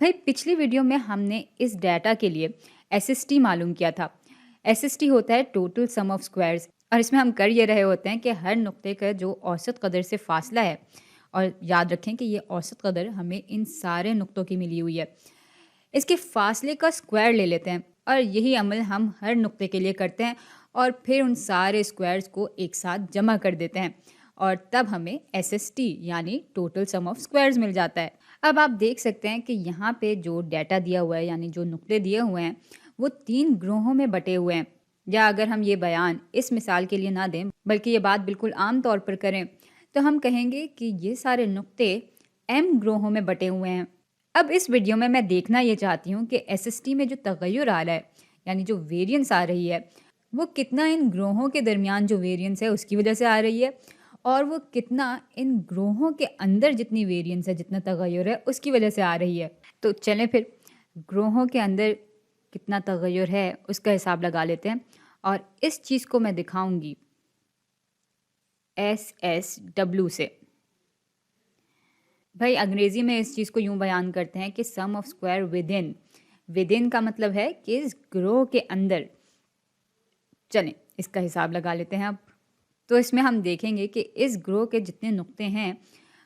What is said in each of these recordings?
भाई पिछली वीडियो में हमने इस डाटा के लिए एसएसटी मालूम किया था। एसएसटी होता है टोटल सम ऑफ स्क्वायर्स और इसमें हम कर ये रहे होते हैं कि हर नुक्ते का जो औसत कदर से फासला है, और याद रखें कि ये औसत कदर हमें इन सारे नुक्तों की मिली हुई है, इसके फासले का स्क्वायर ले लेते हैं और यही अमल हम हर नुक्ते के लिए करते हैं और फिर उन सारे स्क्वायर्स को एक साथ जमा कर देते हैं और तब हमें एसएसटी यानी टोटल सम ऑफ स्क्वायर्स मिल जाता है। अब आप देख सकते हैं कि यहाँ पे जो डाटा दिया हुआ है यानी जो नुक्ते दिए हुए हैं वो 3 ग्रोहों में बटे हुए हैं। या अगर हम ये बयान इस मिसाल के लिए ना दें बल्कि ये बात बिल्कुल आम तौर पर करें तो हम कहेंगे कि ये सारे नुक्ते एम ग्रोहों में बटे हुए हैं। अब इस वीडियो में मैं देखना ये चाहती हूँ कि एसएसटी में जो तगय्युर आ रहा है यानी जो वेरिएंस आ रही है वो कितना इन ग्रोहों के दरमियान जो वेरिएंस है उसकी वजह से आ रही है और वो कितना इन ग्रोहों के अंदर जितनी वेरिएंस है, जितना तगय्युर है उसकी वजह से आ रही है। तो चलें फिर ग्रोहों के अंदर कितना तगय्युर है उसका हिसाब लगा लेते हैं और इस चीज़ को मैं दिखाऊंगी SSW से। भाई अंग्रेजी में इस चीज़ को यूं बयान करते हैं कि sum of square within. Within का मतलब है कि इस ग्रोह के अंदर। चलें इसका हिसाब लगा लेते हैं अब। तो इसमें हम देखेंगे कि इस ग्रोह के जितने नुक्ते हैं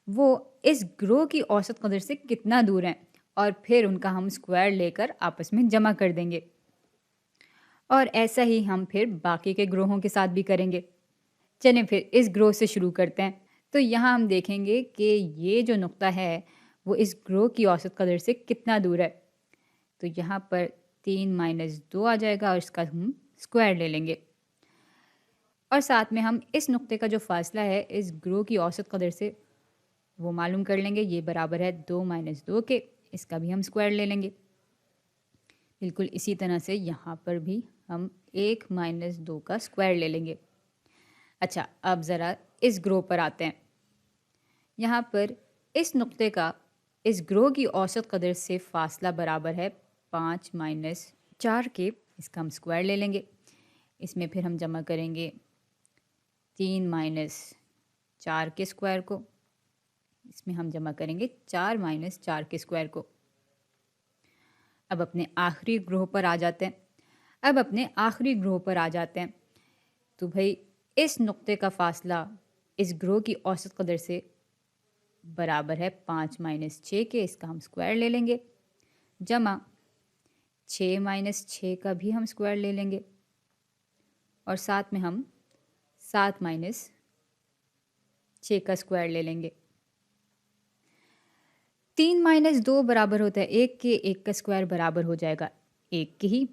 वो इस ग्रोह की औसत कदर से कितना दूर हैं और फिर उनका हम स्क्वायर लेकर आपस में जमा कर देंगे और ऐसा ही हम फिर बाकी के ग्रोहों के साथ भी करेंगे। चलें फिर इस ग्रोह से शुरू करते हैं। तो यहाँ हम देखेंगे कि ये जो नुक्ता है वो इस ग्रोह की औसत कदर से कितना दूर है। तो यहाँ पर 3 - 2 आ जाएगा और इसका हम स्क्वायर ले लेंगे और साथ में हम इस नुक्ते का जो फासला है इस ग्रोह की औसत कदर से वो मालूम कर लेंगे। ये बराबर है 2 - 2 के, इसका भी हम स्क्वायर ले लेंगे। बिल्कुल इसी तरह से यहाँ पर भी हम 1 - 2 का स्क्वायर ले लेंगे। अच्छा, अब ज़रा इस ग्रोह पर आते हैं। यहाँ पर इस नुक्ते का इस ग्रोह की औसत कदर से फासला बराबर है 5 - 4 के, इसका हम स्क्वायर ले लेंगे। इसमें फिर हम जमा करेंगे 3 - 4 के स्क्वायर को, इसमें हम जमा करेंगे 4 - 4 के स्क्वायर को। अब अपने आखिरी ग्रोह पर आ जाते हैं। तो भाई इस नुक्ते का फासला इस ग्रोह की औसत कदर से बराबर है 5 - 6 के, इसका हम स्क्वायर ले लेंगे, जमा 6 - 6 का भी हम स्क्वायर ले लेंगे और साथ में हम 7 - 6 का स्क्वायर ले लेंगे। 3 - 2 बराबर होता है 1 के, 1 का स्क्वायर बराबर हो जाएगा 1 के ही।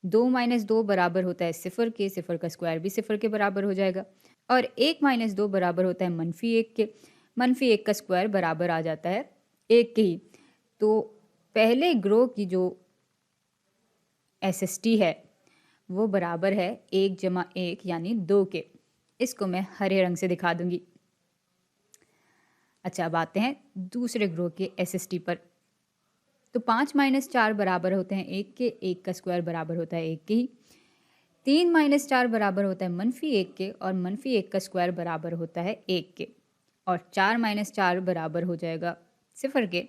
2 - 2 बराबर होता है 0 के, 0 का स्क्वायर भी 0 के बराबर हो जाएगा और 1 - 2 बराबर होता है -1 के, -1 का स्क्वायर बराबर आ जाता है 1 के ही। तो पहले ग्रोह की जो एसएसटी है वो बराबर है 1 जमा 1 यानी 2 के। इसको मैं हरे रंग से दिखा दूंगी। अच्छा, अब आते हैं दूसरे ग्रोह के एसएसटी पर। तो 5 - 4 बराबर होते हैं 1 के, 1 का स्क्वायर बराबर होता है 1 के ही। 3 - 4 बराबर होता है -1 के और -1 का स्क्वायर बराबर होता है 1 के और 4 - 4 बराबर हो जाएगा 0 के,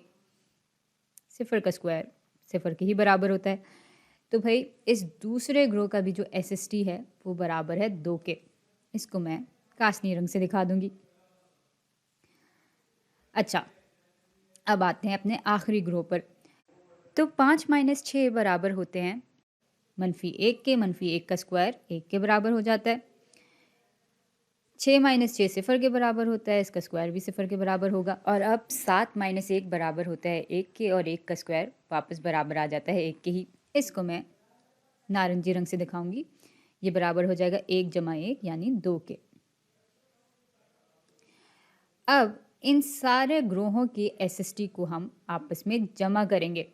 0 का स्क्वायर 0 के ही बराबर होता है। तो भाई इस दूसरे ग्रोह का भी जो एसएसटी है वो बराबर है 2 के। इसको मैं कासनी रंग से दिखा दूंगी। अच्छा, अब आते हैं अपने आखिरी ग्रोह पर। तो 5 - 6 बराबर होते हैं -1 के, -1 का स्क्वायर 1 के बराबर हो जाता है। 6 - 6 0 के बराबर होता है, इसका स्क्वायर भी 0 के बराबर होगा और अब 7 - 1 बराबर होता है 1 के और 1 का स्क्वायर वापस बराबर आ जाता है 1 के ही। इसको मैं नारंगी रंग से दिखाऊंगी। ये बराबर हो जाएगा 1 जमा 1 यानी 2 के। अब इन सारे ग्रोहों की एसएसटी को हम आपस में जमा करेंगे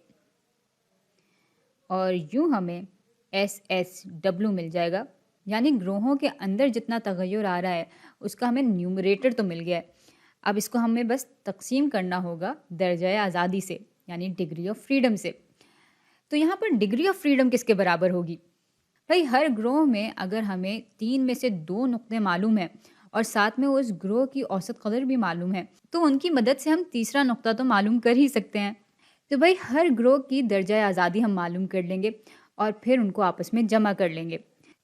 और यूं हमें SSW मिल जाएगा, यानी ग्रोहों के अंदर जितना तगय्युर आ रहा है उसका हमें न्यूमरेटर तो मिल गया है। अब इसको हमें बस तकसीम करना होगा दर्जा आज़ादी से यानी डिग्री ऑफ फ्रीडम से। तो यहाँ पर डिग्री ऑफ फ्रीडम किसके बराबर होगी? भाई हर ग्रोह में अगर हमें 3 में से 2 नुक्ते मालूम हैं और साथ में उस ग्रोह की औसत कदर भी मालूम है, तो उनकी मदद से हम तीसरा नुक्ता तो मालूम कर ही सकते हैं। तो भाई हर ग्रोह की दर्जा आज़ादी हम मालूम कर लेंगे और फिर उनको आपस में जमा कर लेंगे।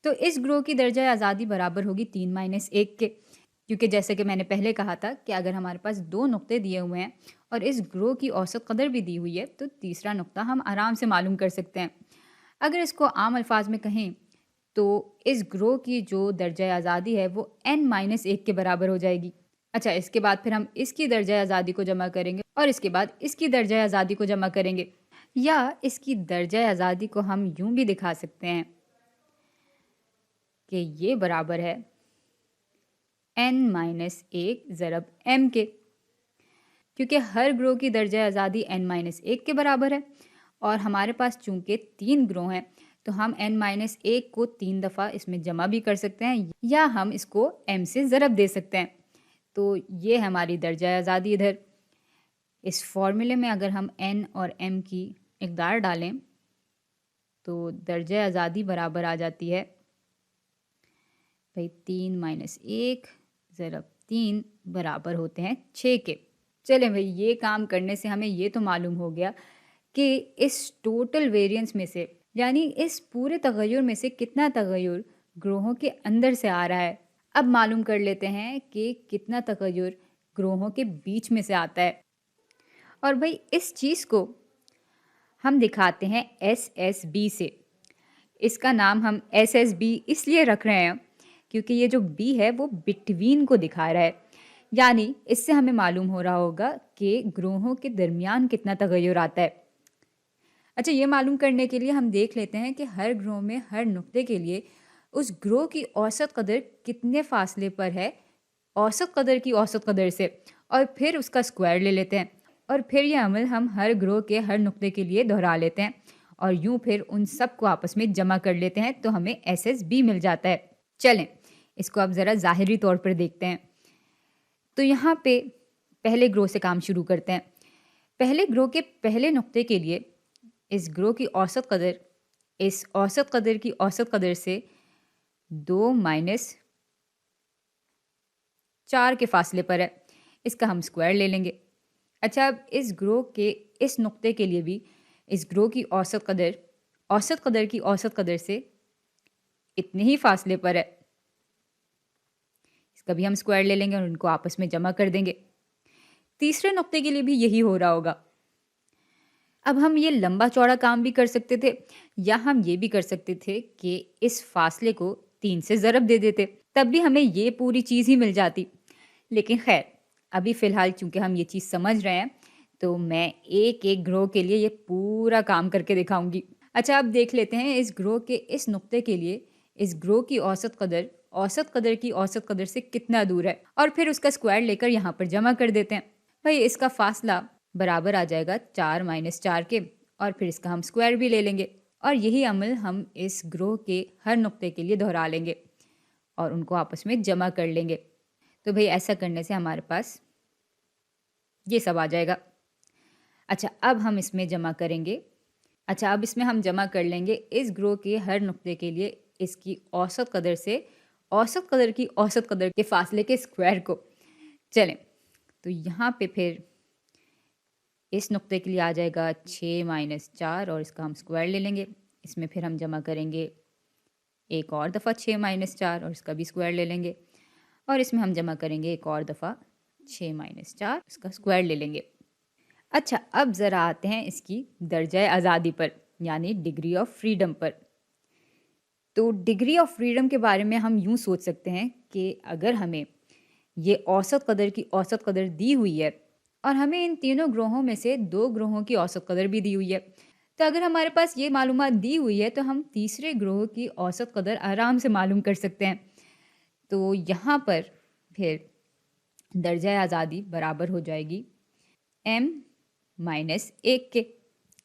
तो इस ग्रोह की दर्जा आज़ादी बराबर होगी 3-1 के, क्योंकि जैसे कि मैंने पहले कहा था कि अगर हमारे पास 2 नुक्ते दिए हुए हैं और इस ग्रोह की औसत कदर भी दी हुई है, तो तीसरा नुक्ता हम आराम से मालूम कर सकते हैं। अगर इसको आम अल्फाज में कहें तो इस ग्रोह की जो दर्जा आज़ादी है वो n-1 के बराबर हो जाएगी। अच्छा, इसके बाद फिर हम इसकी दर्जा आज़ादी को जमा करेंगे और इसके बाद इसकी दर्जा आज़ादी को जमा करेंगे, या इसकी दर्जा आज़ादी को हम यूं भी दिखा सकते हैं कि ये बराबर है n-1 ज़रब m के, क्योंकि हर ग्रोह की दर्जा आज़ादी n-1 के बराबर है और हमारे पास चूंकि 3 ग्रोह हैं तो हम n-1 को 3 दफ़ा इसमें जमा भी कर सकते हैं या हम इसको m से ज़रब दे सकते हैं। तो ये है हमारी दर्जा आज़ादी। इधर इस फॉर्मूले में अगर हम n और m की इकदार डालें तो दर्जा आज़ादी बराबर आ जाती है भाई 3-1 ज़रब 3 बराबर होते हैं 6 के। चलें भाई, ये काम करने से हमें ये तो मालूम हो गया कि इस टोटल वेरिएंस में से, यानी इस पूरे तगय्युर में से कितना तगय्युर ग्रोहों के अंदर से आ रहा है। अब मालूम कर लेते हैं कि कितना तगय्युर ग्रोहों के बीच में से आता है। और भाई इस चीज़ को हम दिखाते हैं SSB से। इसका नाम हम SSB इसलिए रख रहे हैं क्योंकि ये जो B है वो बिटवीन को दिखा रहा है, यानी इससे हमें मालूम हो रहा होगा कि ग्रोहों के दरमियान कितना तगय्युर आता है। अच्छा, ये मालूम करने के लिए हम देख लेते हैं कि हर ग्रोह में हर नुक्ते के लिए उस ग्रोह की औसत कदर कितने फासले पर है औसत कदर की औसत कदर से, और फिर उसका स्क्वायर ले लेते हैं और फिर यह अमल हम हर ग्रोह के हर नुक्ते के लिए दोहरा लेते हैं और यूं फिर उन सब को आपस में जमा कर लेते हैं, तो हमें SSB मिल जाता है। चलें, इसको अब ज़रा ज़ाहिरी तौर पर देखते हैं। तो यहाँ पे पहले ग्रोह से काम शुरू करते हैं। पहले ग्रोह के पहले नुक्ते के लिए इस ग्रोह की औसत कदर इस औसत कदर की औसत कदर से 2-4 के फासले पर है। इसका हम स्क्वायर ले लेंगे। अच्छा, अब इस ग्रोह के इस नुक्ते के लिए भी इस ग्रोह की औसत कदर की औसत कदर से इतने ही फासले पर है। इसका भी हम स्क्वायर ले लेंगे और उनको आपस में जमा कर देंगे। तीसरे नुक्ते के लिए भी यही हो रहा होगा। अब हम ये लंबा चौड़ा काम भी कर सकते थे या हम ये भी कर सकते थे कि इस फासले को 3 से ज़रब दे देते, तब भी हमें ये पूरी चीज़ ही मिल जाती। लेकिन खैर, अभी फ़िलहाल चूँकि हम ये चीज़ समझ रहे हैं तो मैं एक एक ग्रोह के लिए ये पूरा काम करके दिखाऊंगी। अच्छा, अब देख लेते हैं इस ग्रोह के इस नुक्ते के लिए इस ग्रोह की औसत कदर की औसत कदर से कितना दूर है, और फिर उसका स्क्वायर लेकर यहाँ पर जमा कर देते हैं। भाई इसका फासला बराबर आ जाएगा 4-4 के, और फिर इसका हम स्क्वायर भी ले लेंगे और यही अमल हम इस ग्रोह के हर नुक्ते के लिए दोहरा लेंगे और उनको आपस में जमा कर लेंगे। तो भाई ऐसा करने से हमारे पास ये सब आ जाएगा। अच्छा, अब हम इसमें जमा करेंगे अब इसमें हम जमा कर लेंगे इस ग्रोह के हर नुक्ते के लिए इसकी औसत कदर से औसत कदर की औसत कदर के फासले के स्क्वायर को। चलें, तो यहाँ पे फिर इस नुक्ते के लिए आ जाएगा 6-4 और इसका हम स्क्वायर ले लेंगे। इसमें फिर हम जमा करेंगे एक और दफ़ा 6-4 और इसका भी स्क्वायर ले लेंगे और इसमें हम जमा करेंगे एक और दफ़ा 6-4, इसका स्क्वायर ले लेंगे। अच्छा, अब ज़रा आते हैं इसकी दर्जा आज़ादी पर, यानी डिग्री ऑफ फ्रीडम पर। तो डिग्री ऑफ फ्रीडम के बारे में हम यूँ सोच सकते हैं कि अगर हमें ये औसत कदर की औसत कदर दी हुई है और हमें इन तीनों ग्रोहों में से 2 ग्रोहों की औसत कदर भी दी हुई है, तो अगर हमारे पास ये मालूमात दी हुई है तो हम तीसरे ग्रोह की औसत कदर आराम से मालूम कर सकते हैं। तो यहाँ पर फिर दर्जा आज़ादी बराबर हो जाएगी m-1 के।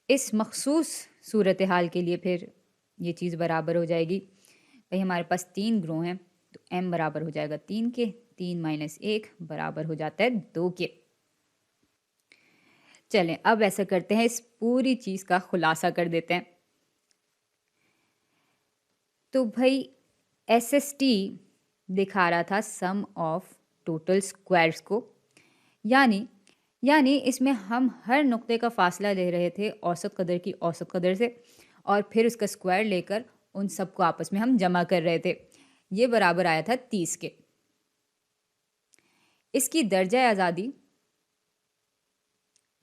इस मखसूस सूरत हाल के लिए फिर ये चीज़ बराबर हो जाएगी, भाई हमारे पास 3 ग्रोह हैं तो m बराबर हो जाएगा 3 के, 3-1 बराबर हो जाता है 2 के। चलें, अब ऐसा करते हैं, इस पूरी चीज़ का खुलासा कर देते हैं। तो भाई SST दिखा रहा था सम ऑफ टोटल स्क्वायर्स को, यानी यानी इसमें हम हर नुक्ते का फासला ले रहे थे औसत कदर की औसत कदर से, और फिर उसका स्क्वायर लेकर उन सबको आपस में हम जमा कर रहे थे। ये बराबर आया था 30 के। इसकी दर्जा आज़ादी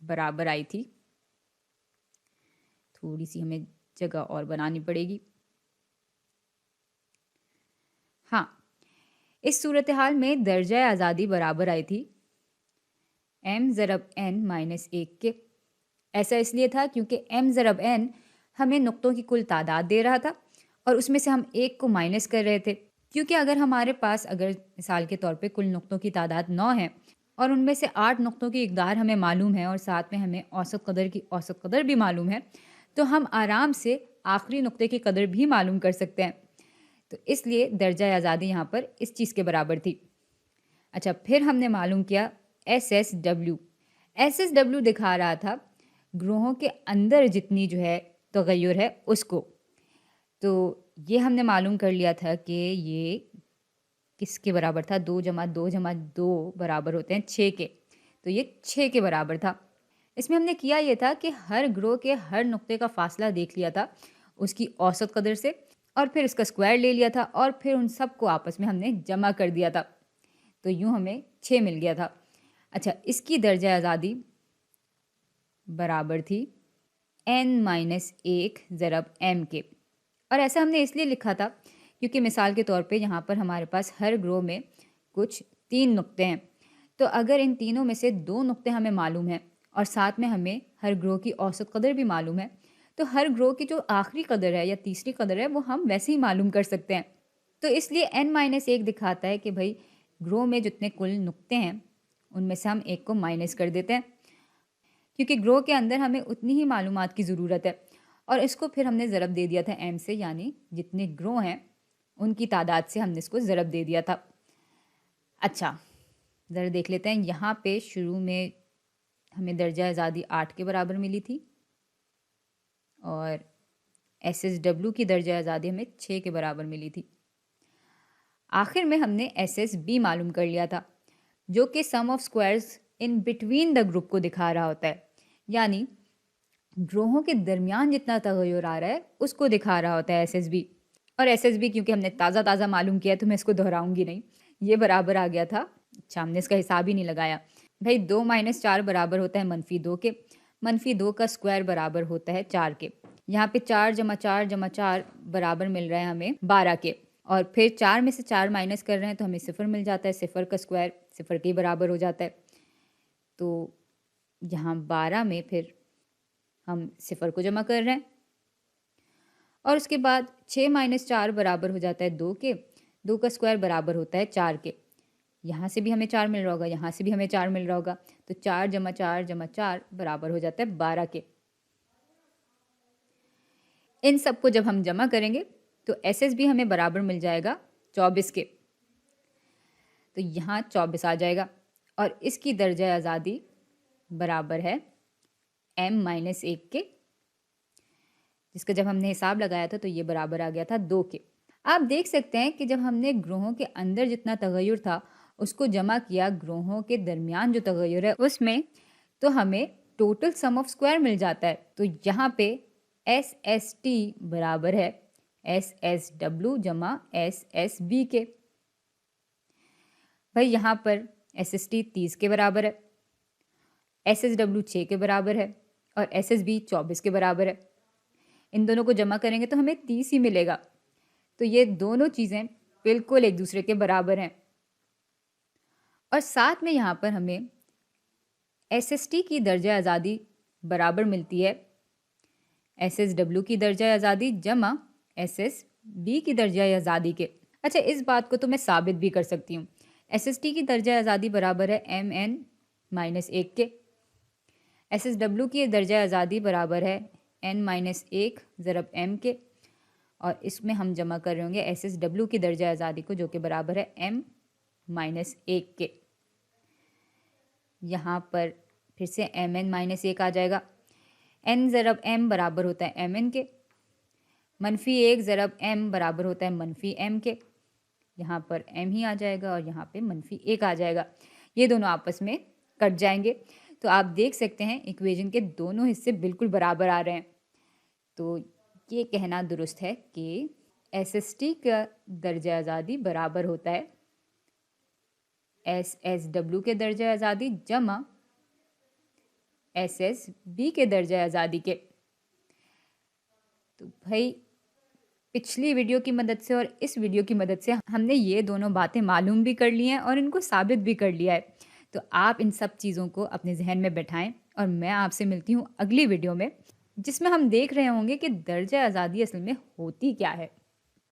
बराबर आई थी, थोड़ी सी हमें जगह और बनानी पड़ेगी। हाँ, इस सूरत हाल में दर्जा आज़ादी बराबर आई थी m ज़रब n माइनस 1 के। ऐसा इसलिए था क्योंकि m ज़रब n हमें नुक्तों की कुल तादाद दे रहा था और उसमें से हम एक को माइनस कर रहे थे। क्योंकि अगर हमारे पास अगर मिसाल के तौर पे कुल नुक्तों की तादाद 9 है और उनमें से 8 नुक्तों की इकदार हमें मालूम है और साथ में हमें औसत कदर की औसत कदर भी मालूम है, तो हम आराम से आखिरी नुक्ते की कदर भी मालूम कर सकते हैं। तो इसलिए दर्जा आज़ादी यहाँ पर इस चीज़ के बराबर थी। अच्छा, फिर हमने मालूम किया SSW। SSW दिखा रहा था ग्रोहों के अंदर जितनी जो है तगय्युर है उसको। तो ये हमने मालूम कर लिया था कि ये किसके बराबर था, 2 + 2 + 2 बराबर होते हैं 6 के। तो ये 6 के बराबर था। इसमें हमने किया ये था कि हर ग्रोह के हर नुक्ते का फासला देख लिया था उसकी औसत कदर से, और फिर इसका स्क्वायर ले लिया था और फिर उन सब को आपस में हमने जमा कर दिया था। तो यूँ हमें 6 मिल गया था। अच्छा, इसकी दर्जा आज़ादी बराबर थी n-1 ज़रब m के। और ऐसा हमने इसलिए लिखा था क्योंकि मिसाल के तौर पे यहाँ पर हमारे पास हर ग्रोह में कुछ 3 नुक्ते हैं। तो अगर इन तीनों में से 2 नुक्ते हमें मालूम हैं और साथ में हमें हर ग्रोह की औसत कदर भी मालूम है, तो हर ग्रोह की जो आखिरी कदर है या तीसरी कदर है वो हम वैसे ही मालूम कर सकते हैं। तो इसलिए n-1 दिखाता है कि भाई ग्रोह में जितने कुल नुक्ते हैं उनमें से हम एक को माइनस कर देते हैं, क्योंकि ग्रोह के अंदर हमें उतनी ही मालूमात की ज़रूरत है। और इसको फिर हमने ज़रब दे दिया था m से, यानी जितने ग्रोह हैं उनकी तादाद से हमने इसको ज़रब दे दिया था। अच्छा, ज़रा देख लेते हैं। यहाँ पे शुरू में हमें दर्जा आज़ादी 8 के बराबर मिली थी और SSW की दर्जा आज़ादी हमें 6 के बराबर मिली थी। आखिर में हमने SSB मालूम कर लिया था, जो कि sum of squares in between the group को दिखा रहा होता है, यानी ग्रोहों के दरमियान जितना तगय्युर आ रहा है उसको दिखा रहा होता है SSB। और SSB क्योंकि हमने ताज़ा मालूम किया तो मैं इसको दोहराऊंगी नहीं। ये बराबर आ गया था, अच्छा हमने इसका हिसाब ही नहीं लगाया भाई। 2 - 4 बराबर होता है -2 के। -2 का स्क्वायर बराबर होता है 4 के। यहाँ पे 4 + 4 + 4 बराबर मिल रहा है हमें 12 के। और फिर 4 में से 4 माइनस कर रहे हैं तो हमें 0 मिल जाता है। 0 का स्क्वायर 0 के बराबर हो जाता है। तो यहाँ 12 में फिर हम 0 को जमा कर रहे हैं और उसके बाद 6 - 4 बराबर हो जाता है 2 के। 2 का स्क्वायर बराबर होता है 4 के। यहाँ से भी हमें 4 मिल रहा होगा, यहाँ से भी हमें 4 मिल रहा होगा। तो 4 + 4 + 4 बराबर हो जाता है 12 के। इन सब को जब हम जमा करेंगे तो SSB हमें बराबर मिल जाएगा 24 के। तो यहाँ 24 आ जाएगा और इसकी दर्जा आज़ादी बराबर है m-1 के, जिसका जब हमने हिसाब लगाया था तो ये बराबर आ गया था 2 के। आप देख सकते हैं कि जब हमने ग्रोहों के अंदर जितना तगय्युर था उसको जमा किया ग्रोहों के दरमियान जो तगय्युर है उसमें, तो हमें टोटल सम ऑफ स्क्वायर मिल जाता है। तो यहाँ पे SST बराबर है SSW जमा SSB के। भाई यहाँ पर SST 30 के बराबर है, SSW 6 के बराबर है और SSB 24 के बराबर है। इन दोनों को जमा करेंगे तो हमें 30 ही मिलेगा। तो ये दोनों चीज़ें बिल्कुल एक दूसरे के बराबर हैं। और साथ में यहाँ पर हमें SST की दर्जा आज़ादी बराबर मिलती है SSW की दर्जा आज़ादी जमा SSB की दर्जा आज़ादी के। अच्छा, इस बात को तो मैं साबित भी कर सकती हूँ। SST की दर्जा आज़ादी बराबर है mn-1 के। SSW की दर्जा आज़ादी बराबर है n-1 ज़रब m के। और इसमें हम जमा कर रहे होंगे SSW की दर्जा आज़ादी को, जो कि बराबर है m-1 के। यहाँ पर फिर से mn-1 आ जाएगा। n ज़रब m बराबर होता है mn के। -1 ज़रब m बराबर होता है -m के। यहाँ पर m ही आ जाएगा और यहाँ पे -1 आ जाएगा। ये दोनों आपस में कट जाएंगे। तो आप देख सकते हैं इक्वेशन के दोनों हिस्से बिल्कुल बराबर आ रहे हैं। तो ये कहना दुरुस्त है कि SST का दर्जा आज़ादी बराबर होता है SSW के दर्जा आज़ादी जमा SSB के दर्जा आज़ादी के। तो भाई पिछली वीडियो की मदद से और इस वीडियो की मदद से हमने ये दोनों बातें मालूम भी कर ली हैं और इनको साबित भी कर लिया है। तो आप इन सब चीज़ों को अपने जहन में बैठाएं और मैं आपसे मिलती हूँ अगली वीडियो में, जिसमें हम देख रहे होंगे कि दर्जा आज़ादी असल में होती क्या है।